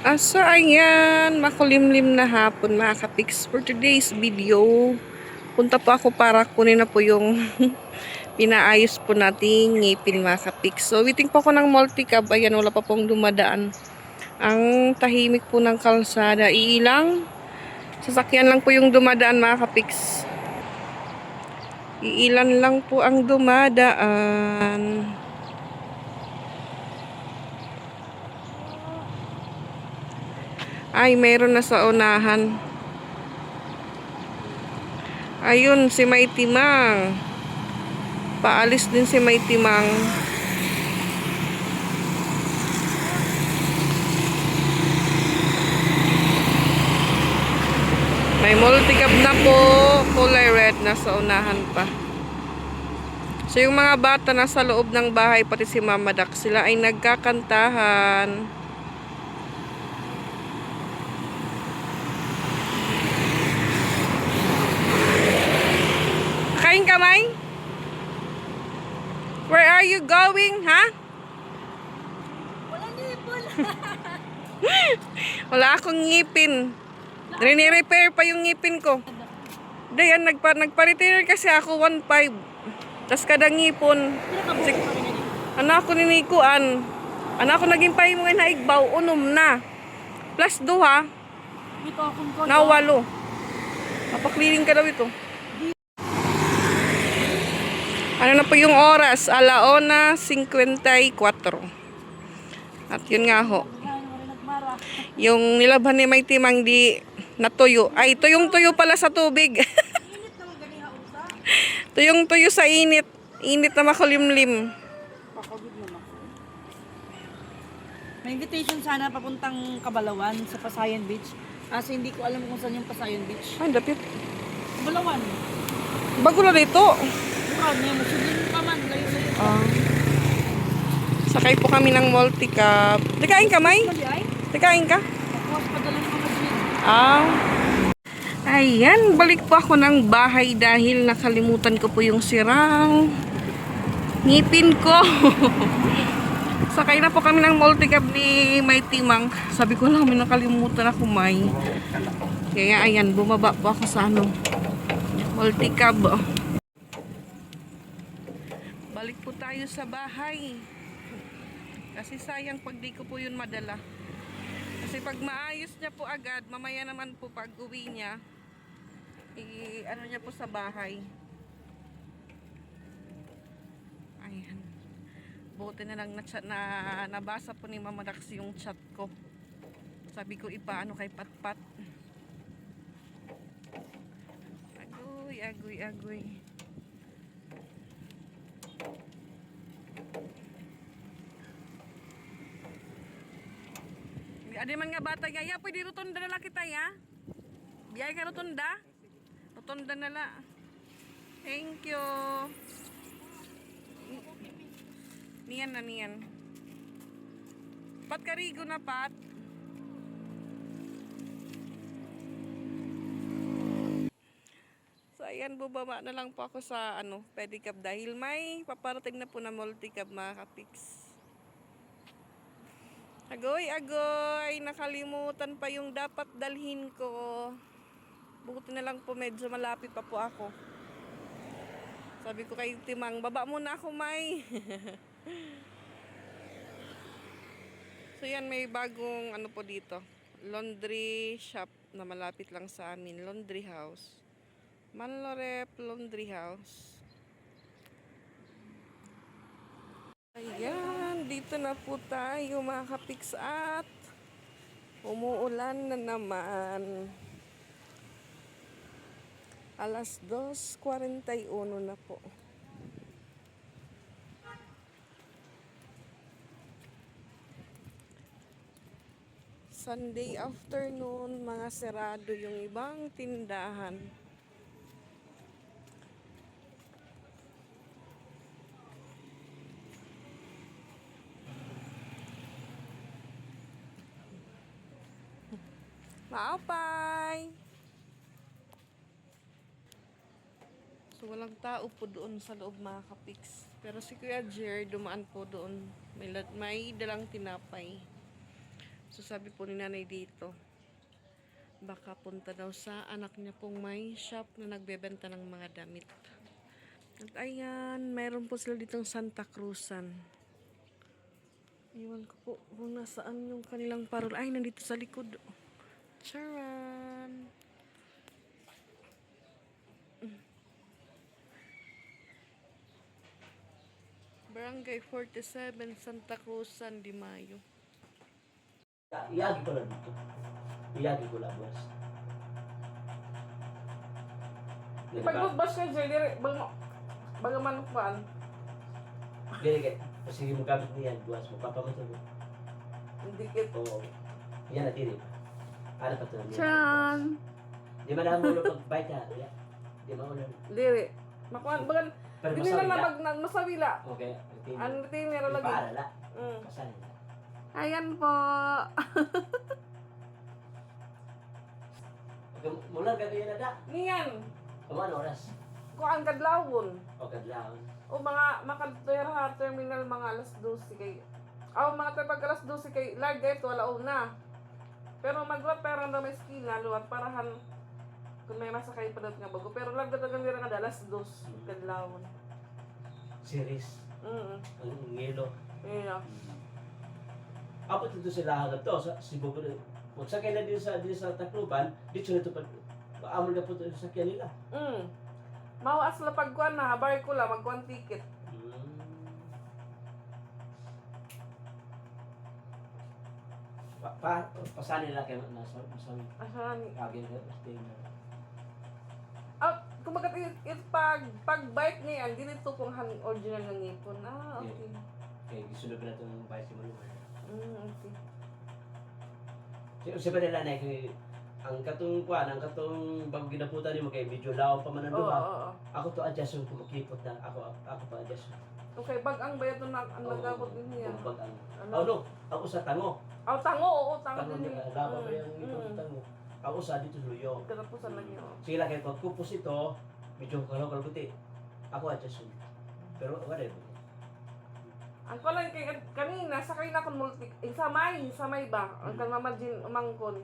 So ayan, makulimlim na hapon mga kapiks. For today's video, punta po ako para kunin na po yung pinaayos po nating ngipin mga kapiks. So waiting po ako ng multicab. Ayan, wala pa pong dumadaan. Ang tahimik po ng kalsada. Iilang sasakyan lang po yung dumadaan mga kapiks. Iilan lang po ang dumadaan. Ay, mayroon na sa unahan. Ayun, si May Timang. Paalis din si May Timang. May multicab na po. Kulay red na sa unahan pa. So, yung mga bata nasa loob ng bahay, pati si Mama Dak, sila ay nagkakantahan. Kain ka, May? Where are you going, ha? Walang ngipon. Wala akong ngipin. Rini-repair pa yung ngipin ko. Dayan, nagpa-retire kasi ako 1.5. Tas kada ngipon. Ano ako ninikuan. Ano ako naging pahi mo na igbaw, unom na. Plus 2 ha. Dito akong ko. Nawalo. Mapakliling ka daw ito. Ano na po yung oras? 1:54. At yun nga ho. Yung nilabhan ni May Timang di natuyo. Ay, tuyong-tuyo pala sa tubig. Tuyong-tuyo sa init. Init na makulimlim. May invitation sana papuntang Kabalawan sa Pasayan Beach. Kasi hindi ko alam kung saan yung Pasayan Beach. Ay, dapit. Kabalawan. Bago na dito. Mukha niya, magsudin ka man. Layo-layo. Sakay po kami ng multicab. Tikain ka, May? Mali ay? Tikain ka? Tapos padala ng mga gin. Ayan, balik po ako ng bahay dahil nakalimutan ko po yung sirang ngipin ko. Sakay na po kami ng multicab ni May Timang. Sabi ko lang, may nakalimutan ako, May. Kaya ayan, bumaba po ako sa multicab. Balik po tayo sa bahay. Kasi sayang pag di ko po yun madala. Kasi pag maayos niya po agad, mamaya naman po pag uwi niya, ano niya po sa bahay. Ayan. Buti na lang nabasa po ni Mama Dax yung chat ko. Sabi ko ipaano kay Patpat. Agoy, agoy, agoy. Adi man nga bata nga, ya pwede rotunda na lang kita ya. Biyay ka rotunda. Rotunda na lang. Thank you. Niyan na niyan. Pat karigo na pat. So ayan, bubaba na lang po ako sa pedicab dahil may paparating na po na multicab mga kapiks. Agoy, agoy, nakalimutan pa yung dapat dalhin ko. Buti na lang po medyo malapit pa po ako. Sabi ko kay Timang, baba muna ako, May. So yan, may bagong po dito. Laundry shop na malapit lang sa amin. Laundry house. Manlorep Laundry House. Ayan, dito na po tayo mga kapiks at umuulan na naman. 2:41 na po. Sunday afternoon, mga sarado yung ibang tindahan. Maapay! So walang tao po doon sa loob mga kapiks. Pero si Kuya Jer dumaan po doon. May dalang tinapay. So sabi po ni nanay dito, baka punta daw sa anak niya pong may shop na nagbebenta ng mga damit. At ayan, mayroon po sila ditong Santa Cruzan. Iwan ko po kung nasaan yung kanilang parol. Ay, nandito sa likod. Charan! Barangay 47, Santa Cruzan, Di Mayo. Iyagi ko lang dito. Iyagi ko lang, boss. Pagbabas ka, Jerry, baga manukbaan. Gaya, sige mo gamit niyan, boss. Magpapamatay mo. Dikit. Oo. Yan na, tiri. Ano pa ito? Charan! Di ba na mo ulo pag-bite ha? Di ba ulo? Diri. Makuan, bagan, Pero di nila masawila. na masawila. Okay. Ano tinira lagi? Paarala. Mm. Kasanin na. Ayan po. Mula gabi na da. Niyan. Kaman oras. Kuan kadlawon. O kadlaon. O mga makadtera terminal mga alas 12 kay. Aw mga tapag alas 12 kay lagay to alaw na. Pero magwat pero na may skina luwat parahan kung may masakay pa daw nga bago. Pero lagay tagang dira nga alas 2 kadlawon. Series. Ang ngelo. Yeah. Apo dito sila hanggang to. Si Bobo na. Magsakay na din sa Tacloban. Dito na ito pa. Maamol na po ito sa sakyan nila. Mawas la pagkuan na habar ko la magkuan ticket. Pasanin lang kayo nasa Asan? kagin ka stay na. Kumbaga pag bike niya, hindi nito kung original ng ngipon. Okay. Okay, gisulog na itong bias mo naman. Okay. Siya ba nila na ang katong bago ginaputan mo kay medyo law pa man ang Oo, luha. oo. Ako to adjust yung kumakipot na ako pa adjust. Okay, bag-ang bayad to na ang nagabot din niya. Bagang. Ano? No, ako sa tango. Tango, oo, tango Tango din na niya. lawa ba yung itong tango. Ako sa dito sa luyo. Katapusan lagi, oo. Sige lang kayo, pag kupos ito, medyo kalbuti. Ako adjust yun. Pero whatever. Ang ko lang kay kanina, sakay na akong samay ba? Ang kan mamajin umangkon.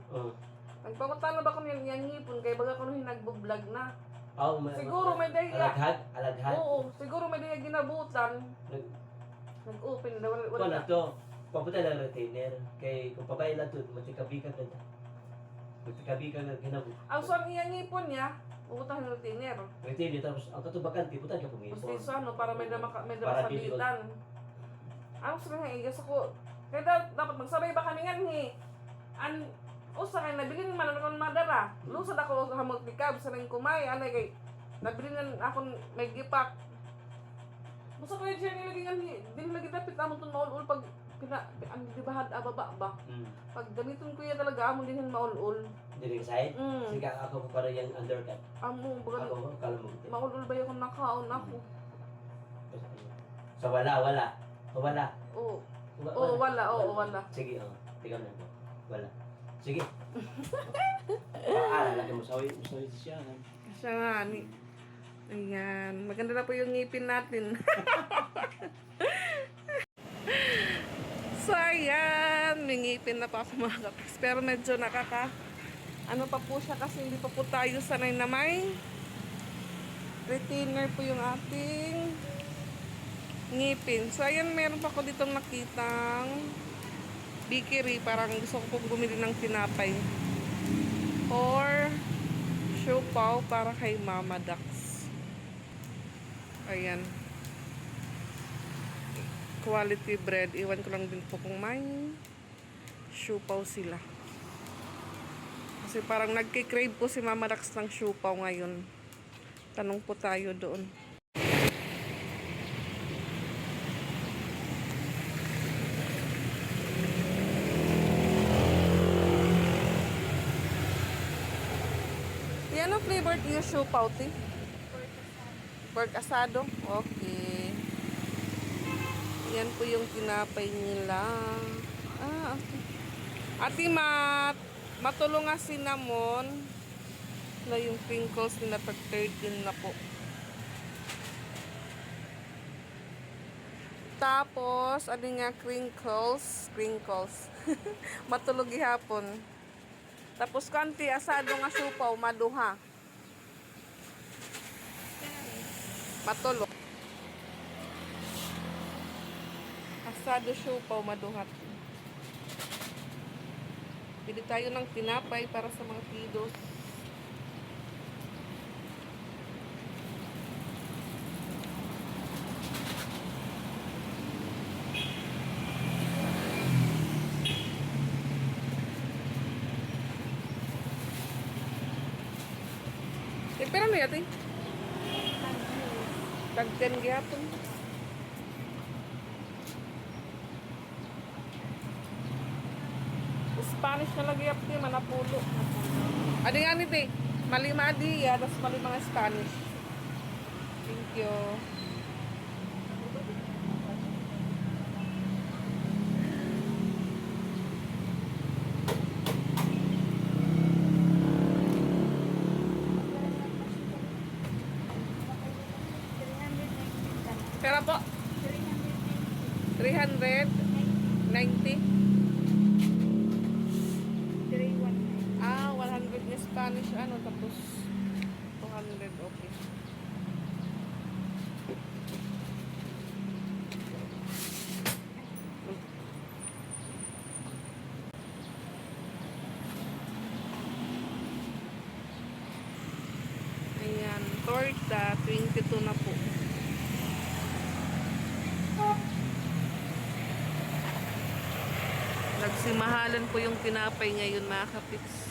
Nagpapunta na ba ko niyan yung ngipon kay baga ko nung nagbo-vlog na. Siguro may daya. Alaghag. Oo, siguro may daya ginabutan. Nag-open na Wala na to. Papunta lang retainer. Kay kung pabay lang to, matikabikan ka na. Matikabikan na ginabot. Ang suwan iyang ngipon niya, pupunta ng retainer. Retainer, tapos ang katubakan, di puta ka Gusto pumipon. isa, no, para may dama Para sabitan. Ang gusto nga, igas ako. Kaya dapat magsabay ba kami nga ni? Usa kay nabilin man ako ng madara. Lusad ako sa hamog-tikab sa nang kumay. Anay kay, nabilin ako may gipak. Basta ko yung siya nilagay nga ni, din lagi dapit amon itong maul-ul pag ang dibahad ababa ba. Pag gamiton ko yan talaga, amon din yung maul-ul. Dili ka side? Sige, ako pa para yung undercut. Amo, baga, Ako, kala mo. maul-ul ba yung nakaon ako? So wala. Wala. Oo. Wala. Sige, tingnan mo. Wala. Sige. Lagi mo sawi siya. Siya nga, ni. Ayan. Maganda na po yung ngipin natin. So, ayan. May ngipin na pa ako mga kapis. Pero medyo ano pa po siya kasi hindi pa po tayo sanay na may retainer po yung ating ngipin. So, ayan. Meron pa ko ditong nakitang bakery. Parang gusto ko pong bumili ng tinapay. Or siopaw para kay Mama Dax. Ayan. Quality bread. Iwan ko lang din po kung may siopaw sila. Kasi parang nagkikrave po si Mama Dax ng siopaw ngayon. Tanong po tayo doon. Yan ang flavored yung siopaw, ti? Pork asado. Okay. Yan po yung tinapay nila. Okay. Ati matulong nga cinnamon na yung crinkles nila pag third din na po. Tapos, ano nga, crinkles. Matulog gihapon. Tapos, kanti, asado nga supaw, maduha. Matulog. Asado siupaw, maduhat. Pili tayo ng tinapay para sa mga kiddos. Pero ano yata? Tag 10 gihapon. Spanish na lagi yapon yung manapulo. Adi nga nito eh. Malima adi ya, tapos mali mga Spanish. Thank you. Pera po? 390? Ah, 100 na Spanish ano, tapos 200, okay. Ayan, torta, 22 na po. Nagsimahalan po yung tinapay ngayon, mga kapiks.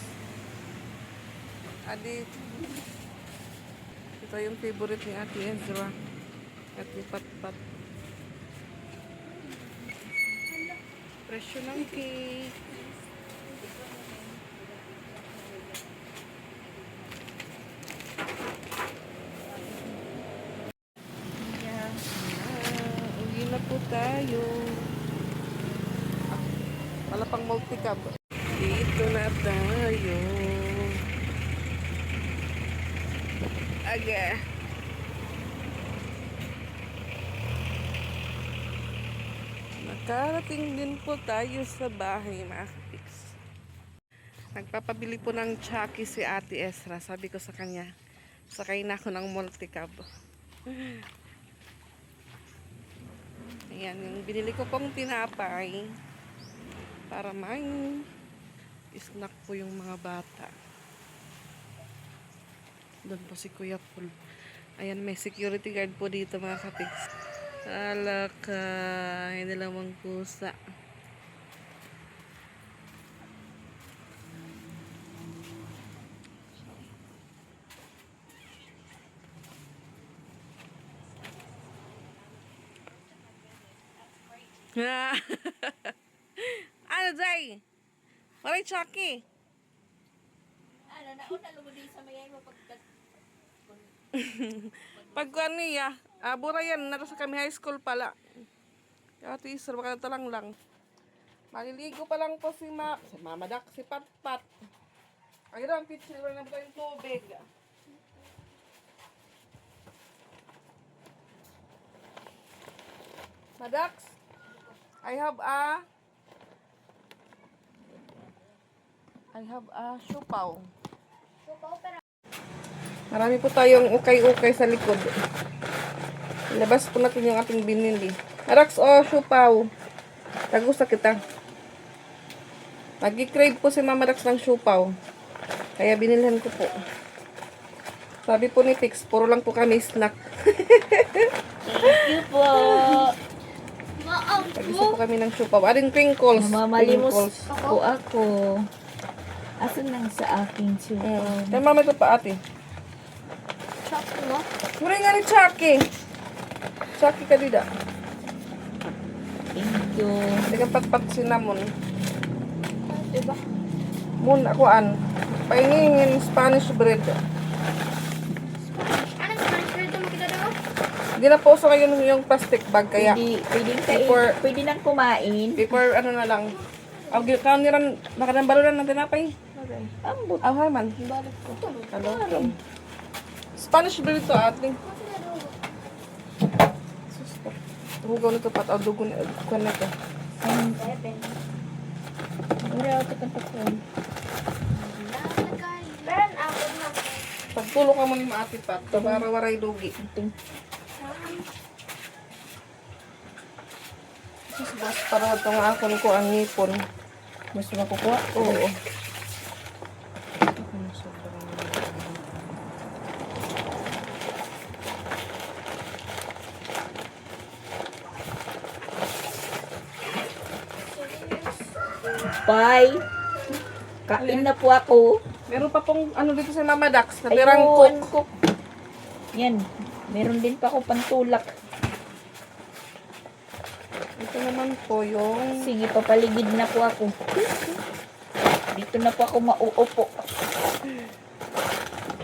Adi, ito yung favorite ni Ate Ezra. Ate Patpat. Presyo ng cake. Uwi na po tayo. Wala pang multi-cab. Dito na tayo. Aga. Nakarating din po tayo sa bahay, mga kapiks. Nagpapabili po ng Chucky si Ate Ezra. Sabi ko sa kanya, sakay na ako ng multi-cab. Ayan, yung binili ko pong tinapay para may snack po yung mga bata. Doon po si Kuya Paul. Ayan, may security guard po dito, mga kapiks. Alaka, hindi lamang pusa. Ano, Jay? Maray, Chucky. Ano, nauna lumudi sa mayay mo pagkat... Pagkuhan niya, bura yan, nasa kami high school pala. Kaya teaser, baka natalang lang. Maliligo pa lang po si Mama Dak, si Patpat. Ay daw, ang picture na po yung tubig. Madax, I have a siupaw. Marami po tayong ukay-ukay sa likod. Ilabas po natin yung ating binili. Madax, siupaw. Tagusta kita. Nag-crave po si Mama Dax ng siupaw. Kaya binilhan ko po. Sabi po ni Pix, puro lang po kami snack. Thank you po. Tagusta po kami ng siupaw. Aring crinkles. Mamalimos po ako. Asan lang sa aking siupaw? Kaya mama ito pa ate. Chucky mo? Mura nga ni Chucky. Chucky ka dida. Thank you. Hindi ka patpat cinnamon. Diba? Mun, akuan. Paingin Spanish bread. Anong Spanish bread mo kita daw? Hindi na po sa ngayon yung plastic bag kaya. Pwede nang kumain. Paper ano na lang. Ang kaniran, nakadambalo na ng tinapay. Ambot. Hi man. Balik ko. Hello. Spanish bread ito ate. Hugaw na tapat. O, dugo na. Kuha na ito. 7. Wala ako tatakon. Meron ako na. Pagtulong ka mo ni maatipat. Tabara-waray dugi. Mas para ito nga akon ko ang ngipon. Mas makukuha? Oo. Bye! Kain na po ako. Meron pa pong ano dito sa Mama Dax. Natirang Ayun, cook. cook. Yan. Meron din pa ako pantulak. Ito naman po yung... Sige, papaligid na po ako. Dito na po ako mauupo.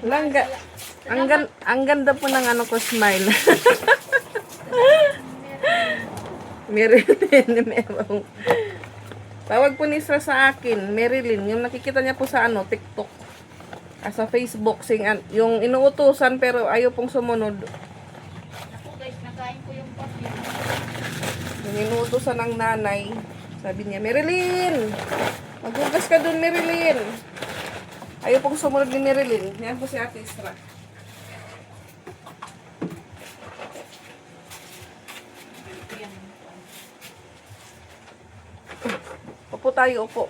Langga. Ang ganda po ng ano ko, smile. Marilyn. Merong. Tawag po ni Isra sa akin, Marilyn. Yung nakikita niya po sa ano, TikTok. Sa Facebook. Yung inuutusan pero ayaw pong sumunod. Ako guys, nakain ko yung papel. Yung inuutosan ng nanay, sabi niya, Marilyn! Maghugas ka dun, Marilyn! Ayaw pong sumunod ni Marilyn. Yan po si Ate Isra. Upo tayo, upo.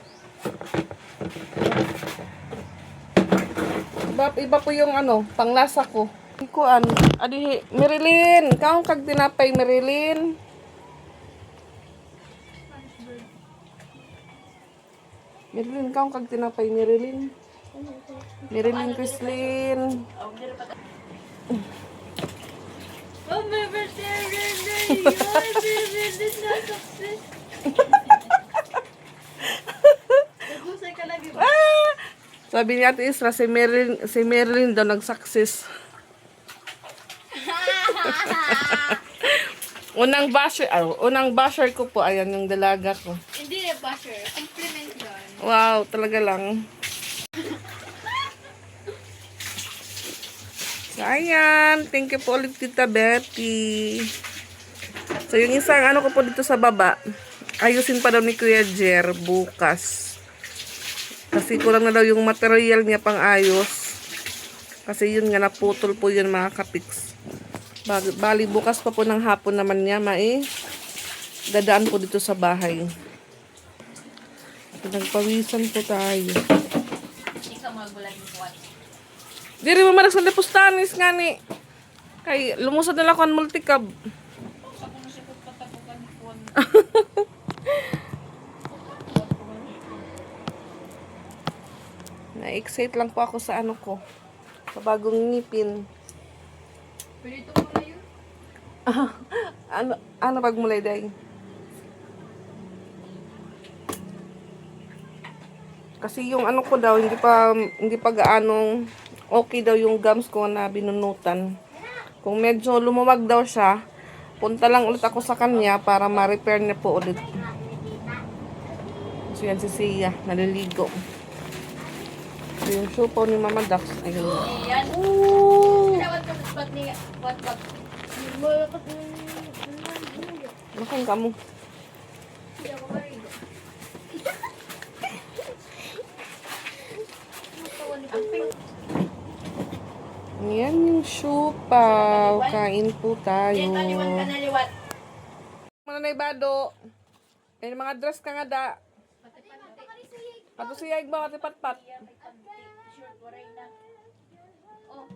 Iba po yung ano, panglasa ko. Kuan, adi, Marilyn! Kaong kag tinapay, Marilyn! Marilyn, kaong kag tinapay, Marilyn. Marilyn Chrislyn. Oh, my birthday! My birthday na success! Nagusay ka lagi ba? Sabi ni Ate Isra, si Marilyn daw nag-success. unang basher ko po, ayan yung dalaga ko. Hindi na basher. Compliment yun. Wow, talaga lang. So, ayan. Thank you po ulit, Tita Betty. So, yung isang ano ko po dito sa baba, ayusin pa daw ni Kuya Jer bukas. Kasi kulang na daw yung material niya pang ayos. Kasi yun nga, naputol po yun mga kapiks. Bali, bukas pa po ng hapon naman niya, dadaan po dito sa bahay. Nagpawisan po tayo. Ikaw magulat mo po. Di rin mo manas ng depostanis nga ni. Kay, lumusad na lang ko ang multicab. Na-excite lang po ako sa ano ko. Sa bagong ngipin. Pwede ito muna yun. Ano pagmulay day? Kasi yung ano ko daw, hindi pa gaanong okay daw yung gums ko na binunutan. Kung medyo lumuwag daw siya, punta lang ulit ako sa kanya para ma-repair niya po ulit. So yan si Sia, naliligo. So yung supaw ni Mama Dax, ayun. Yan. Pinawat ko sa spot ni Wat. Malakas na Makan ka mo. hindi ako marigo. Yan yung supaw. Kain po tayo. Yan, taliwan ka na liwat. Mana na ibado. Eh, mga dress ka nga da. Pato siya igbaw at patpat. Short waray na. Oh.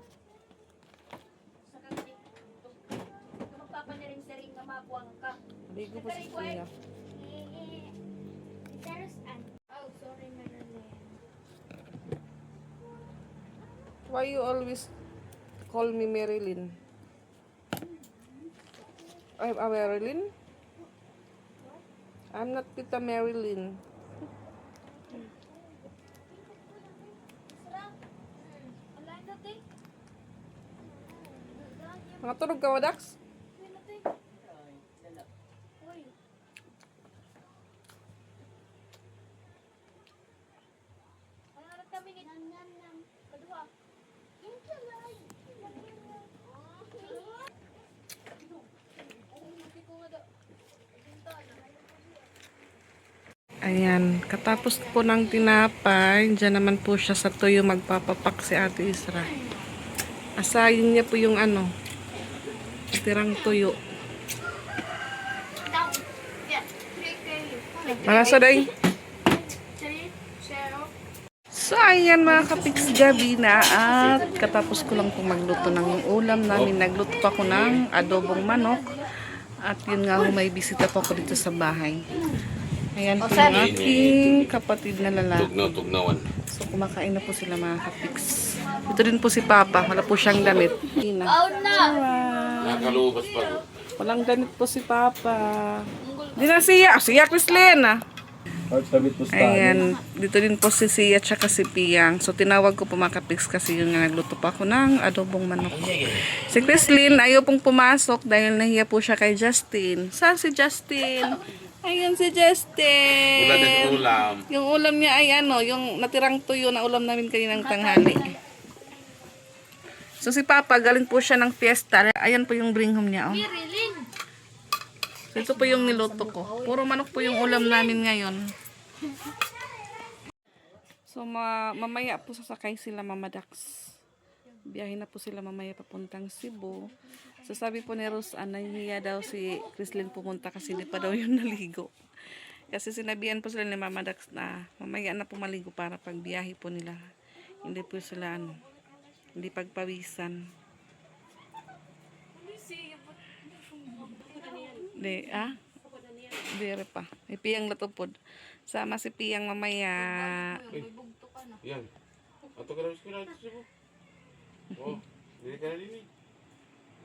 Sa kagani. Magpapaniring-siring na makuwang ka. Ligo po si Sia. Oh, sorry, Marilyn. Why you always call me Marilyn? I'm a Marilyn? I'm not Tita Marilyn. Mga tulog ka, Wadax? Ayan, katapos po ng tinapay, dyan naman po siya sa tuyo magpapapak si Ate Isra. Asayin niya po yung ano, tirang tuyo. Down. Yeah. Take care. Malasa day. Say, share. So, ayan mga kapiks, gabi na at katapos ko lang pong magluto ng ulam namin. Nagluto pa ko ng adobong manok at yun nga ho, may bisita pa ko dito sa bahay. Ayan po yung aking kapatid na lalaki. Tugnawan. So, kumakain na po sila mga kapiks. Ito din po si Papa. Wala po siyang damit. Ina. Out na. Nakalubas pa. Walang damit po si Papa. Di na siya. Siya, Chrislyn ah. Ayan, dito din po si Sia tsaka si Piang. So, tinawag ko po mga kapiks kasi yung nga nagluto pa ako ng adobong manok. Si Chrislyn, ayaw pong pumasok dahil nahiya po siya kay Justin. Saan si Justin? Ayun si Justin. Ulan ng ulam. Yung ulam niya ay ano, yung natirang tuyo na ulam namin kaninang tanghali. So, si Papa, galing po siya ng fiesta. Ayan po yung bring home niya, oh. So, ito po yung niluto ko. Puro manok po yung ulam namin ngayon. So, mamaya po sasakay sila Mama Dax. Biyahe na po sila mamaya papuntang Cebu. So, sabi po ni Rose, nahihiya daw si Chrislyn pumunta kasi hindi pa daw yung naligo. Kasi sinabihan po sila ni Mama Dax na mamaya na po maligo para pag biyahe po nila. Hindi po sila hindi pagpawisan. Di, Dire pa. May Piyang latupod. Sama si Piyang mamaya. Yan. Ato ka lang sila dito. Oh, dili ka na din.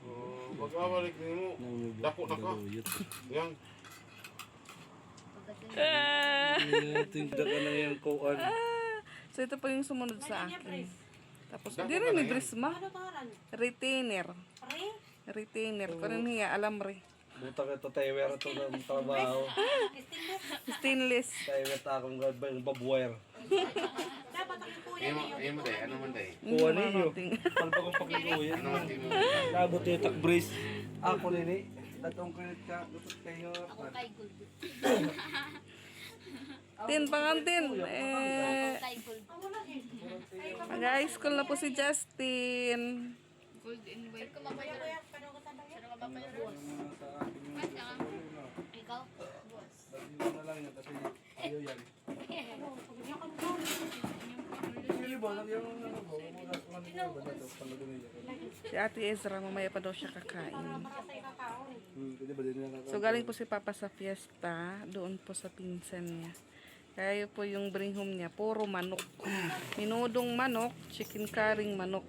Oh, pag-awalik mo. Dako na ka. Yan. Tinda ka na yung kuwan. So ito po yung sumunod sa akin. Tapos, hindi rin ni Drisma. Retainer. Retainer. Kung niya, alam rin. Buta ka ito, timer ito ng trabaho. Stainless. Timer ito akong babuwire. Imo day, ano man day? Kuha ninyo. Palpa kong pakikuyan. Ano man timo? Labot yung takbris. Ako nini. Datong kulit ka. Gusto kayo. Kay Gold. Tin, pangantin. Kay Gold. Mag-high school na po si Justin. Gold in white. Sino ka ba pa yung ikaw? Boss. Dito na lang yan kasi ayaw yan. Hindi ba? Yung ano ba? Si Ate Ezra, mamaya pa daw siya kakain. Pwede ba din yan? So, galing po si Papa sa fiesta. Doon po sa pinsan niya. Kaya po yung bring home niya, puro manok. Minudong manok, chicken currying manok.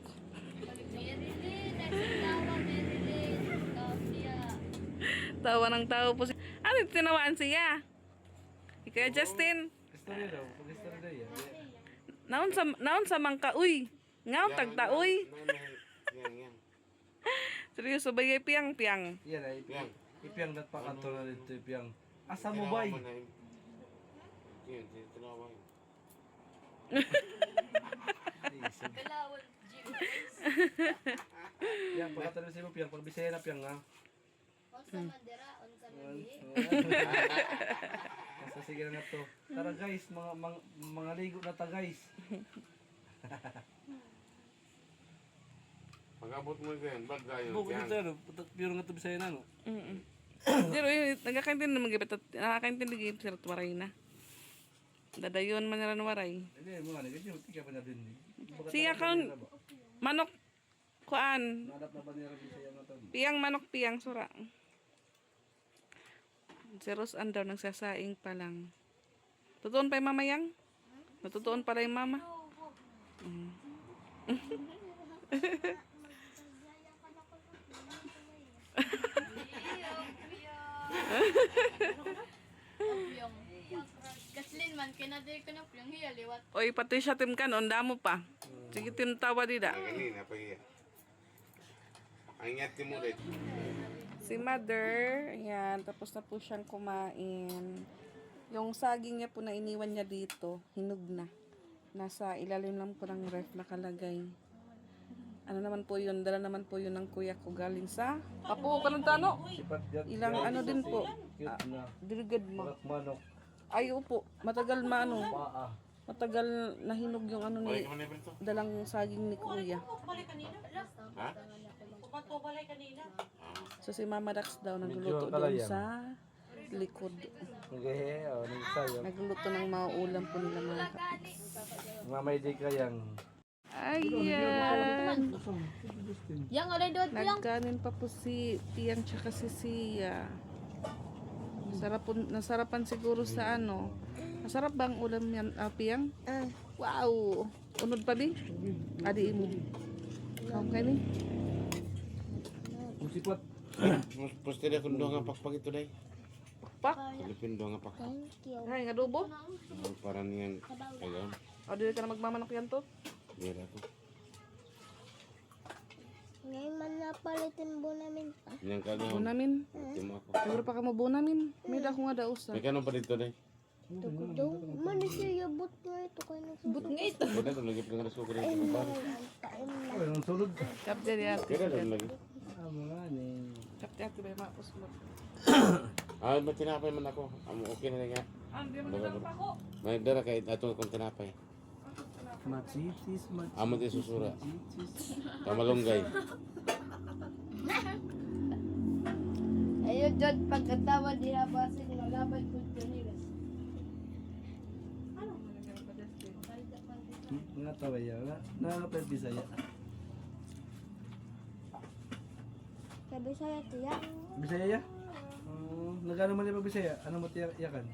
Tawa ng tao po siya. Ano tinawaan siya? Ikaw, Justin. Gusto niya daw. Gusto niya yan. Naon sa mangka, uy. Ngaw, tagta, uy. Yan. Seryoso, bagay piyang. Yan ay. Yan. Ipiyang dat pa kanto na dito. Ipiyang. Asa mo ba? Yan, dito na ba? Kalawal gym. Yan, pagkatalo sa mo piyang. Pagbisaya na piyang ha. Onsa mandera, onsa mali. Basta sige na to. Tara guys, mga ligo na ta guys. Pag-abot mo yan, bag tayo. Buko Yan. dito ano, puro nga to bisaya na no. Pero nagkakaintindi naman gipit. Nakakaintindi gipit sila tuwaray na. Dadayon man nila waray. Hindi mo ano, ganyan tika pa na din. Siya kaon manok kuan. Nadap na ba niya bisaya na to? Piyang manok piyang sura. Si Rose Andor nagsasaing pa lang. Tutuon pa yung mamayang? Natutuon pala yung mama? Kaslin man, kinaday ko na yung hiya, liwat. Oy, pati siya tim kan, onda mo pa. Sige, tintawa dida. Ganina, pagiya. Ang ingat mo rin. Si mother, ayan, tapos na po siyang kumain. Yung saging niya po na iniwan niya dito, hinog na. Nasa ilalim lang po ng ref nakalagay. Ano naman po yun, dala naman po yun ng kuya ko galing sa Papo, Panantano. Sipat yan. Ilang ano din po, Cute na. dirigad mo. Manok. Ay, upo. Matagal matagal nahinog yung ano Balik ni ka man na ito. dalang saging ni Kuya. Ha? So si Mama Dax daw nagluluto doon sa likod. Okay, nagsayo. Nagluluto ng mga ulam po nila mga kapiks. Mamay di kayang. Ayan! Yang ada dua tiang. Nagkanin pa po si Tiang tsaka si Sia. Nasarapan siguro sa ano. Masarap bang ulam yan, Piang? Wow! Unod pa di? Adi mo. Okay ni? Musipot. Mas pasti dia kundang nga pakpak itu dai. Pak? Filipin doang nga pakpak. Thank you. Ay, nga dubo? Parang yan. Ayun. O, dili ka na magmamanok yan to? Biar aku. Ngayon man napalitin po namin. Yang kanya. Bunamin. Tim aku. Siguro pa ka mo bunamin. May dako nga daw sa. May kanong pa dito dai. Tugudong. Man siya yabot nga ito kayo nagsusunod. But nga ito. Kaya doon lagi pala suko rin sa bar. Taim na. Ang sulod. Kapte niya. Kaya doon lagi. Mga ni. Kapte ito ba yung maapos mo? Ah, may tinapay man ako. Okay na nga. Hindi mo na pa ako. May dara kay ato kong tinapay. Machitis, Amo ti susura. Kamalunggay. Ayun, John, pagkatawa di habasin, malaban ko dyan nila. Nga tawaya nga. Nakakapag Bisaya. Sabi sa'yo, tiya. Bisaya ya? Nagano man yung Bisaya? Ano mo tiyakan?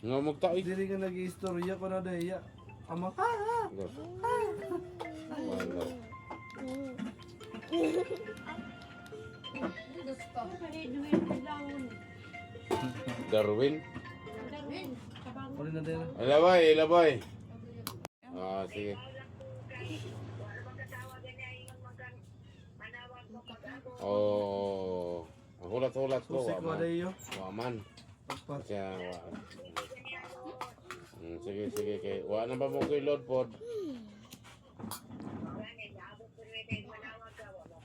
Nga magtaoy. Dili ka nag-istorya ko na daya. Ama ka! Wala. Darwin. Uli na daya. Ilabay, ilabay. Ah, sige. Oh, hulat-hulat ko. Susik ko daya. Waman. Pagpat. Siya, wa. Sige, sige. Kay, wa na ba mo ko'y load pod?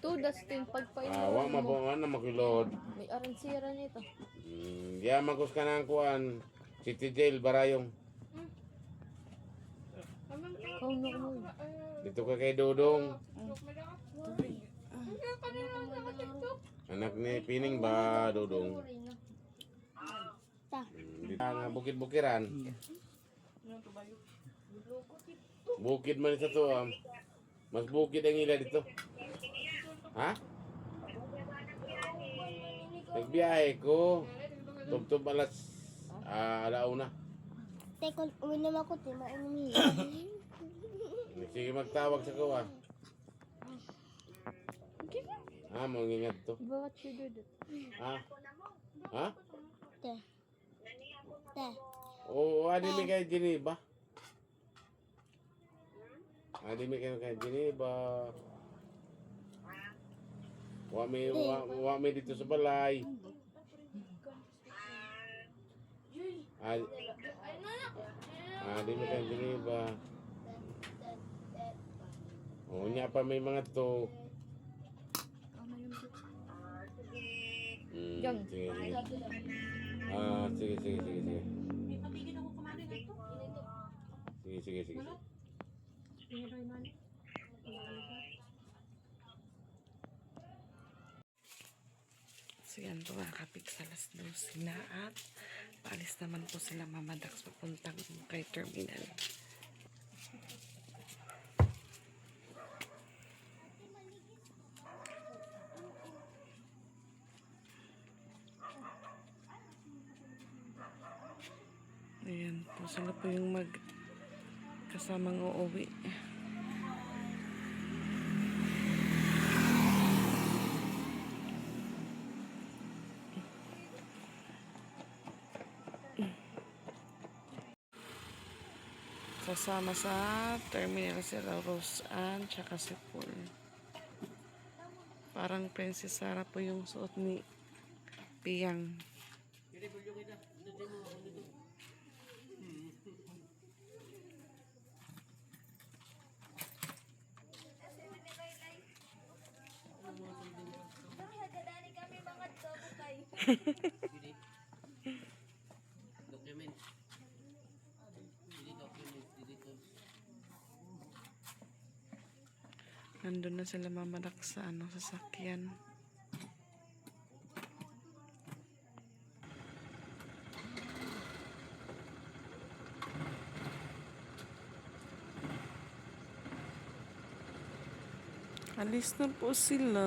To Dustin, pagpain Wa mabuwan na makilod. may aransira nito. Diya magos ka ng kuan. City Jail, Barayong. Kau mo. Dito ka kay Dodong. Anak ni Pining ba, Dodong? Ta. Dito nga bukid-bukiran. Bukid man sa to. Mas bukid ang ila dito. Ha? Nagbiyahe ko. Tub-tub alauna. Teko, uminom ako, tima, uminom. Sige magtawag sa kuha. Mo ingat to. Iba what you do that? Ha? Te. Te. Oo, adi mi kay Geneva. Adi mi kay Geneva. Wa mi dito sa balay. Adi mi kay Geneva. O nya pa may mga to. Yan. Sige, sige. Sige, sige, sige, sige. Sige, sige, sige. So yan po mga kapiks, alas 12 na at paalis naman po sila Mama Dax papuntang kay terminal. Ayan po, sila po yung kasamang uuwi. Kasama sa terminal si Rose Ann tsaka si Paul. Parang Princess Sarah po yung suot ni Piang. Document. Nandun na sila mamanak sa sasakyan. Alis na po sila.